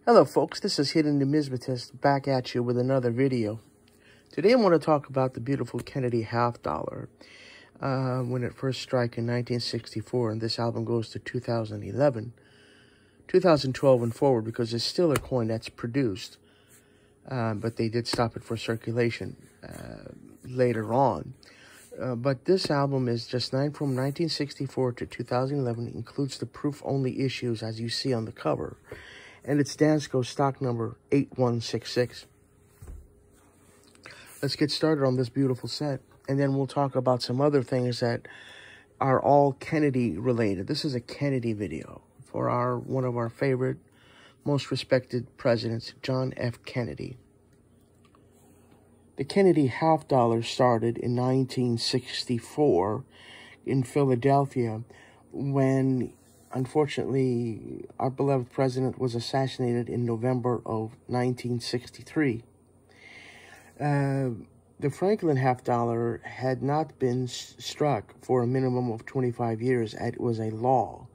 Hello folks, this is Hidden Numismatist back at you with another video. Today I want to talk about the beautiful Kennedy half dollar. When it first struck in 1964, and this album goes to 2011, 2012 and forward, because it's still a coin that's produced, but they did stop it for circulation later on. But this album is just from 1964 to 2011. It includes the proof-only issues as you see on the cover. And it's Dansco stock number 8166. Let's get started on this beautiful set. And then we'll talk about some other things that are all Kennedy related. This is a Kennedy video for one of our favorite, most respected presidents, John F. Kennedy. The Kennedy half dollar started in 1964 in Philadelphia when, unfortunately, our beloved president was assassinated in November of 1963. The Franklin half dollar had not been struck for a minimum of 25 years. It was a law.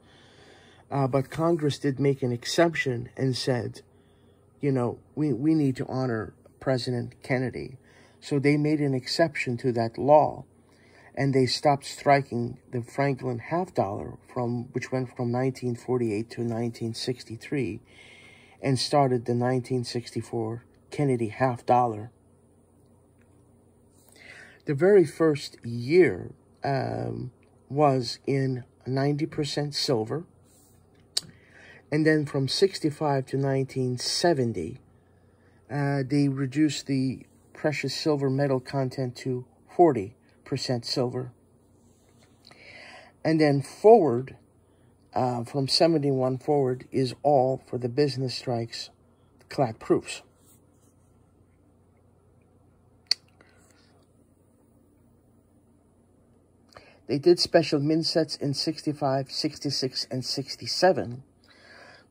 But Congress did make an exception and said, you know, we need to honor President Kennedy. So they made an exception to that law, and they stopped striking the Franklin half dollar, which went from 1948 to 1963, and started the 1964 Kennedy half dollar. The very first year was in 90% silver, and then from 65 to 1970, they reduced the precious silver metal content to 40% silver. And then forward, from 71 forward, is all for the business strikes, clad proofs. They did special min sets in 65, 66, and 67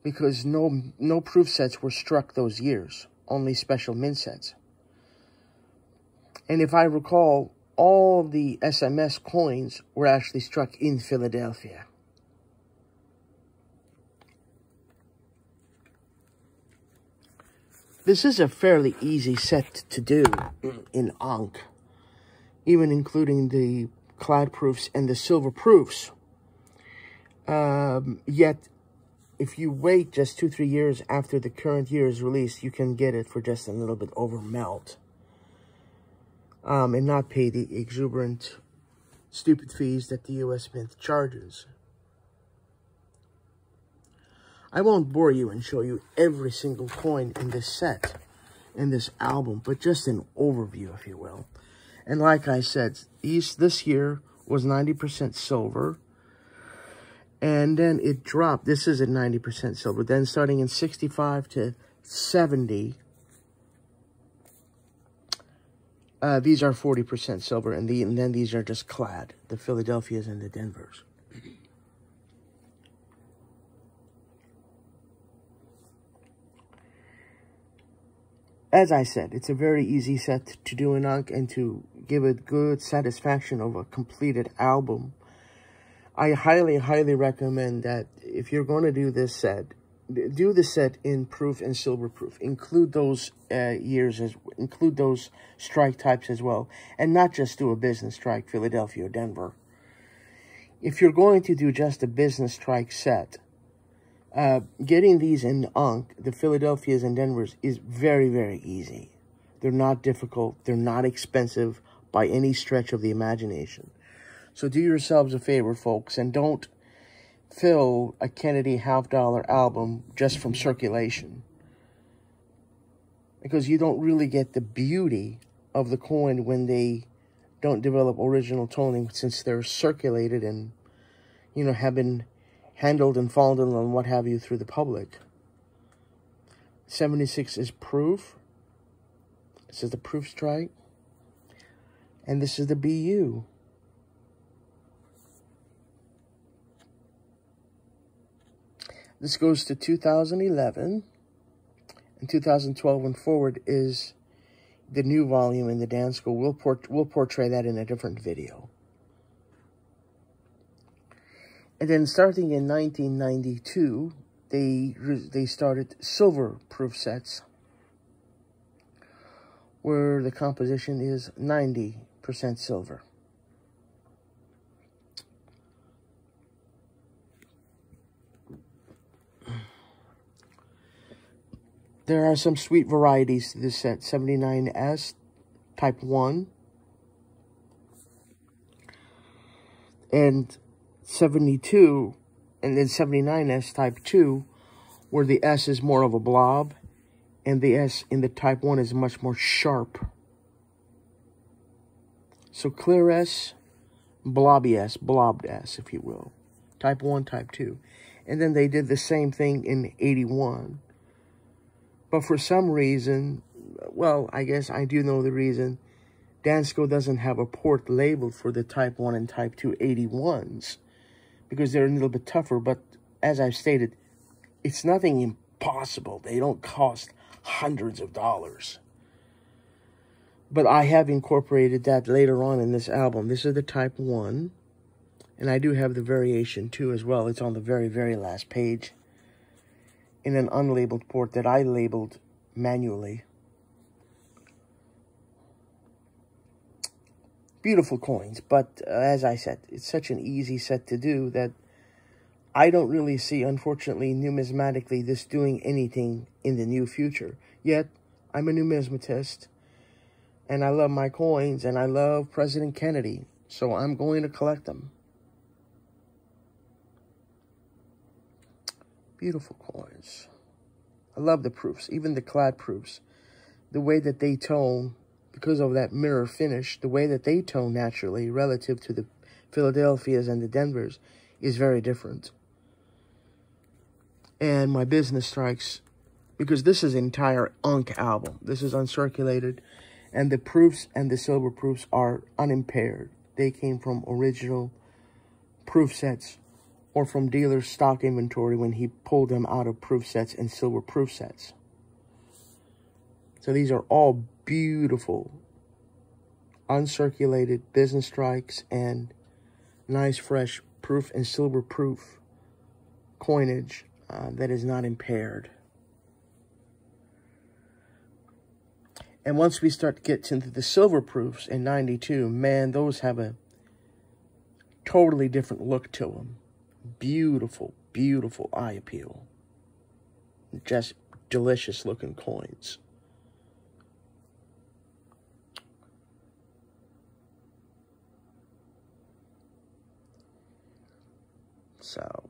because no proof sets were struck those years, only special min sets. And if I recall, all the SMS coins were actually struck in Philadelphia. This is a fairly easy set to do in Ankh, even including the clad proofs and the silver proofs. Yet, if you wait just 2-3 years after the current year's release, you can get it for just a little bit over melt. And not pay the exuberant, stupid fees that the U.S. Mint charges. I won't bore you and show you every single coin in this set, in this album, but just an overview, if you will. And like I said, this year was 90% silver, and then it dropped. This is at 90% silver. Then starting in 65 to 70, these are 40% silver, and then these are just clad, the Philadelphias and the Denvers. As I said, it's a very easy set to do in Ankh and to give it good satisfaction of a completed album. I highly, highly recommend that if you're going to do this set, do the set in proof and silver proof. Include those include those strike types as well, and not just do a business strike, Philadelphia or Denver. If you're going to do just a business strike set, getting these in Ankh, the Philadelphias and Denvers, is very, very easy. They're not difficult. They're not expensive by any stretch of the imagination. So do yourselves a favor, folks, and don't fill a Kennedy half dollar album just from circulation, because you don't really get the beauty of the coin when they don't develop original toning, since they're circulated and, you know, have been handled and fondled and what have you through the public. 76 is proof. This is the proof strike, and this is the BU. This goes to 2011, and 2012 and forward is the new volume in the Dansco. We'll portray that in a different video. And then starting in 1992, they started silver proof sets, where the composition is 90% silver. There are some sweet varieties to this set. 79S Type 1 and 72, and then 79S Type 2, where the S is more of a blob and the S in the Type 1 is much more sharp. So clear S, blobby S, blobbed S, if you will. Type 1, Type 2. And then they did the same thing in 81. But for some reason, well, I guess I do know the reason, Dansco doesn't have a port labeled for the Type 1 and Type 2 81s because they're a little bit tougher. But as I've stated, it's nothing impossible. They don't cost hundreds of dollars. But I have incorporated that later on in this album. This is the Type 1. And I do have the variation 2 as well. It's on the very, very last page in an unlabeled port that I labeled manually. Beautiful coins, but as I said, it's such an easy set to do that I don't really see, unfortunately, numismatically, this doing anything in the near future. Yet, I'm a numismatist, and I love my coins, and I love President Kennedy, so I'm going to collect them. Beautiful coins. I love the proofs, even the clad proofs. The way that they tone, because of that mirror finish, the way that they tone naturally relative to the Philadelphias and the Denvers is very different. And my business strikes, because this is an entire Unk album. This is uncirculated, and the proofs and the silver proofs are unimpaired. They came from original proof sets or from dealer's stock inventory when he pulled them out of proof sets and silver proof sets. So these are all beautiful, uncirculated business strikes and nice, fresh proof and silver proof coinage that is not impaired. And once we start to get into the silver proofs in 92, man, those have a totally different look to them. Beautiful, beautiful eye appeal. Just delicious looking coins. So,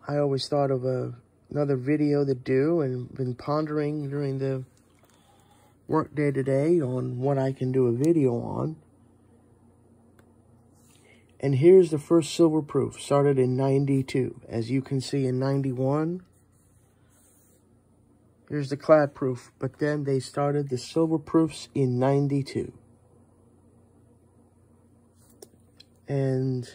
I always thought of another video to do, and been pondering during the work day today on what I can do a video on. And here's the first silver proof, started in 92. As you can see in 91, here's the clad proof, but then they started the silver proofs in 92. And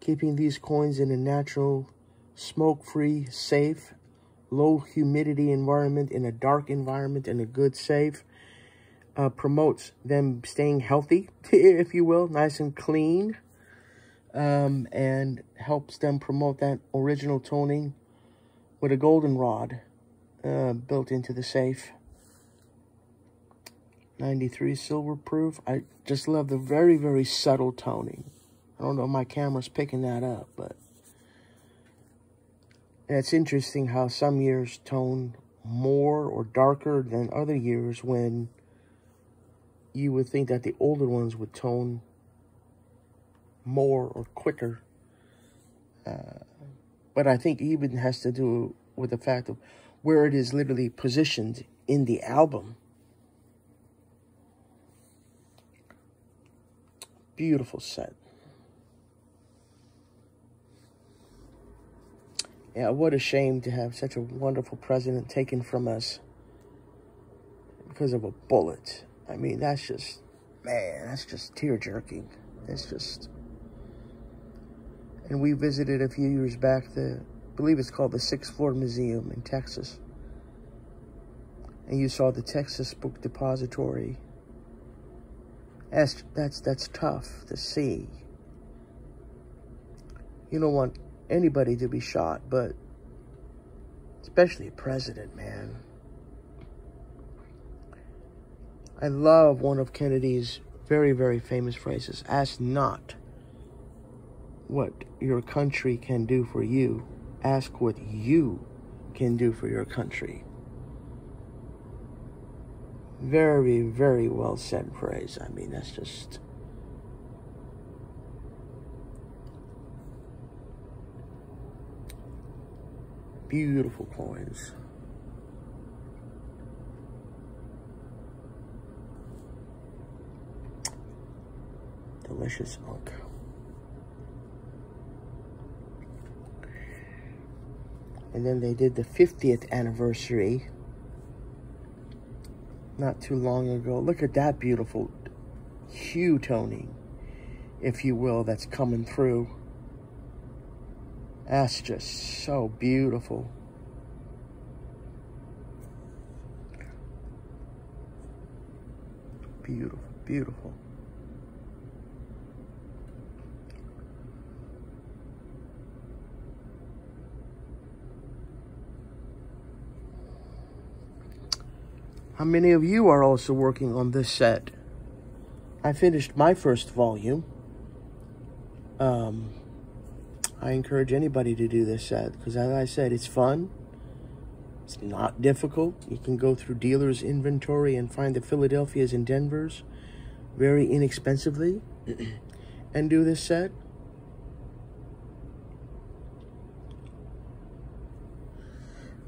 keeping these coins in a natural, smoke-free, safe, low humidity environment, in a dark environment, in a good, safe, promotes them staying healthy, if you will, nice and clean, and helps them promote that original toning with a goldenrod built into the safe. 93 silver proof. I just love the very, very subtle toning. I don't know if my camera's picking that up, but it's interesting how some years tone more or darker than other years, when you would think that the older ones would tone more or quicker. But I think even has to do with the fact of where it is literally positioned in the album. Beautiful set. Yeah, what a shame to have such a wonderful president taken from us because of a bullet. I mean, that's just, man, that's just tear-jerking. It's just... And we visited a few years back I believe it's called the 6th Floor Museum in Texas. And you saw the Texas Book Depository. That's tough to see. You don't want anybody to be shot, but especially a president, man. I love one of Kennedy's very, very famous phrases. Ask not what your country can do for you. Ask what you can do for your country. Very, very well said phrase. I mean, that's just... beautiful coins. Delicious unk. And then they did the 50th anniversary not too long ago. Look at that beautiful hue toning, if you will, that's coming through. That's just so beautiful. Beautiful, beautiful. How many of you are also working on this set? I finished my first volume. I encourage anybody to do this set because, as I said, it's fun. It's not difficult. You can go through dealers' inventory and find the Philadelphias and Denvers very inexpensively and do this set.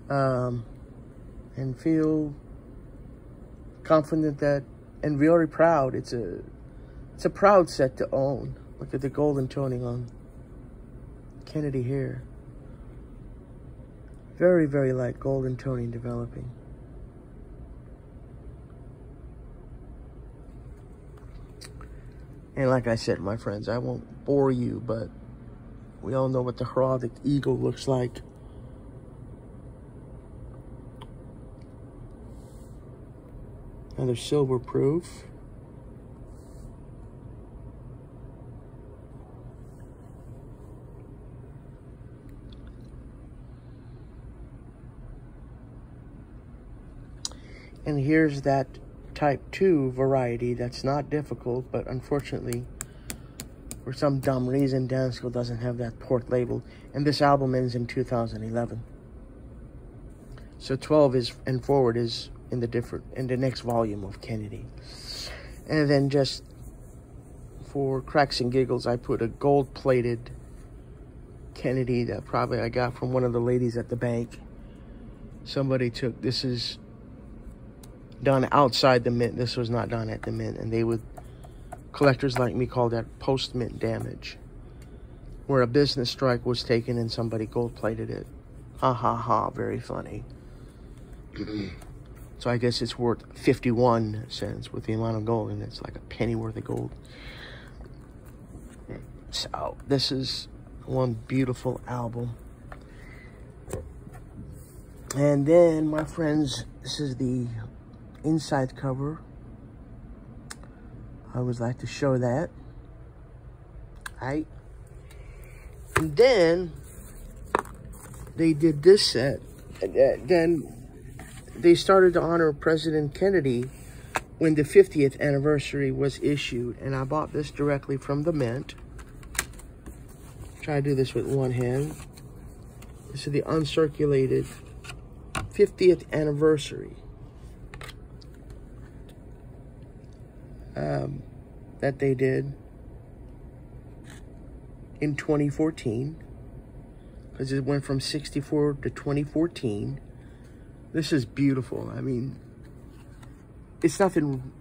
And feel confident that, and very proud. It's a proud set to own. Look at the golden toning on Kennedy here. Very, very light golden toning developing. And like I said, my friends, I won't bore you, but we all know what the heraldic eagle looks like. Another silver proof. And here's that type 2 variety that's not difficult, but unfortunately, for some dumb reason, Dansco doesn't have that port labeled. And this album ends in 2011. So 12 is and forward is in the next volume of Kennedy. And then just for cracks and giggles, I put a gold-plated Kennedy that probably I got from one of the ladies at the bank. Somebody took, this is done outside the mint. This was not done at the mint. And they would, collectors like me call that post-mint damage, where a business strike was taken and somebody gold-plated it. Ha ha ha, very funny. So I guess it's worth 51 cents with the amount of gold, and it's like a penny worth of gold. So this is one beautiful album. And then, my friends, this is the inside cover. I would like to show that. Right. And then they did this set. And then they started to honor President Kennedy when the 50th anniversary was issued. And I bought this directly from the mint. Try to do this with one hand. This is the uncirculated 50th anniversary that they did in 2014, because it went from 64 to 2014. This is beautiful. I mean, it's nothing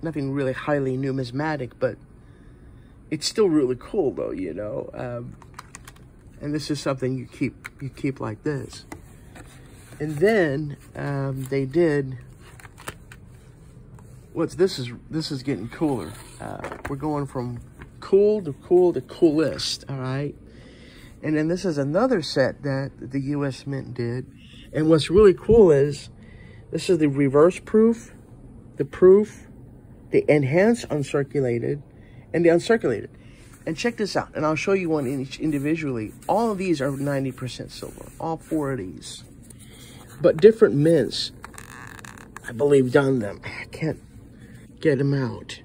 really highly numismatic, but it's still really cool though, you know. And this is something you keep like this. And then they did this is getting cooler. We're going from cool to coolest, all right? And then this is another set that the U.S. Mint did. And what's really cool is this is the reverse proof, the proof, the enhanced uncirculated, and the uncirculated. And check this out, and I'll show you one each individually. All of these are 90% silver, all 4 of these. But different mints, I believe, done them. I can't get them out.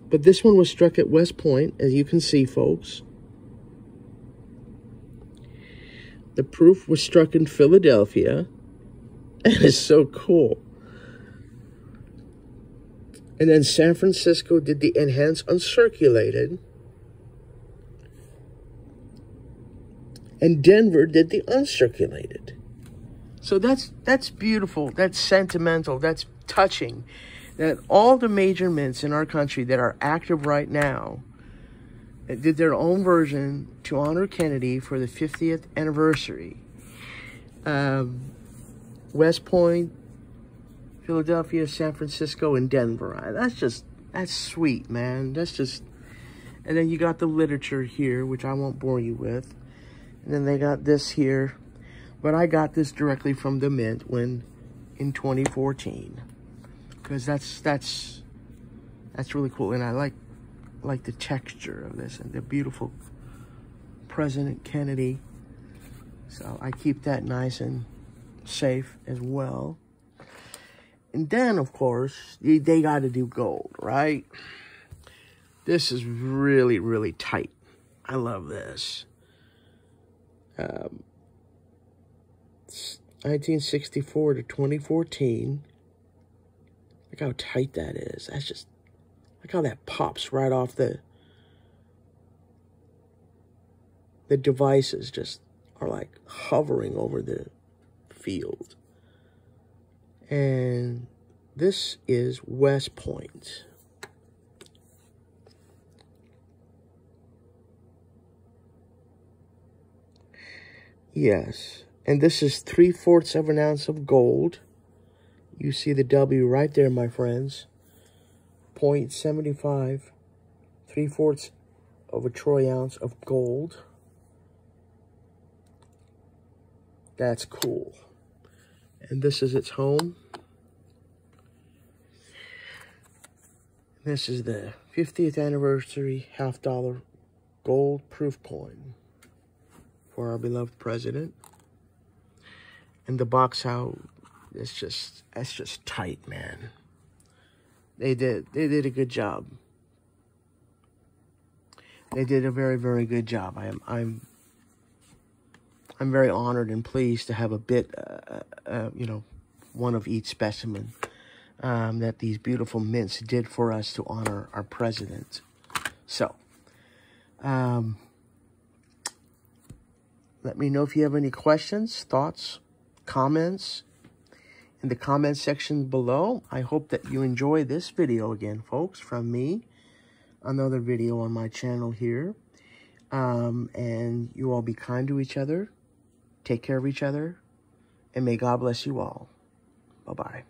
But this one was struck at West Point, as you can see, folks. The proof was struck in Philadelphia. And it's so cool. And then San Francisco did the enhanced uncirculated. And Denver did the uncirculated. So that's beautiful. That's sentimental. That's touching. That all the major mints in our country that are active right now did their own version to honor Kennedy for the 50th anniversary. West Point, Philadelphia, San Francisco, and Denver. That's sweet, man. That's just, and then you got the literature here, which I won't bore you with. And then they got this here, but I got this directly from the mint in 2014, because that's really cool, and I like the texture of this and the beautiful President Kennedy. So I keep that nice and safe as well. And then, of course, they got to do gold, right? This is really, really tight. I love this. 1964 to 2014. Look how tight that is. That's just, look how that pops right off the devices just are like hovering over the field. And this is West Point. Yes, and this is 3/4 of an ounce of gold. You see the W right there, my friends. 0.75, 3/4 of a troy ounce of gold. That's cool. And this is its home. This is the 50th anniversary $50 gold proof coin for our beloved president. And the box out, that's just tight, man. They did a good job. They did a very, very good job. I'm very honored and pleased to have a bit, you know, one of each specimen that these beautiful mints did for us to honor our president. So, let me know if you have any questions, thoughts, comments in the comment section below. I hope that you enjoy this video again, folks, from me. Another video on my channel here. And you all be kind to each other. Take care of each other. And may God bless you all. Bye-bye.